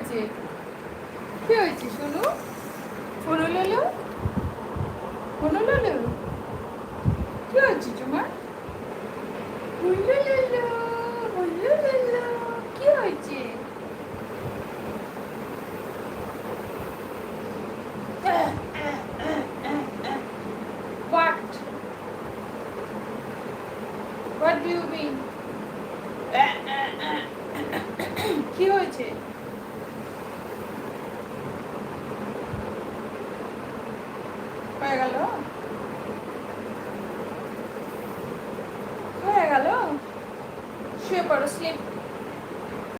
হয়েছে? কি হয়েছে সোনু? সোনু লুলু, সোনু লুলু, কি হয়েছে তোমার? হুল্লু লুলু, হুল্লু লুলু, কি হয়েছে? What? What do you mean? কি হয়েছে? হয়ে গেল?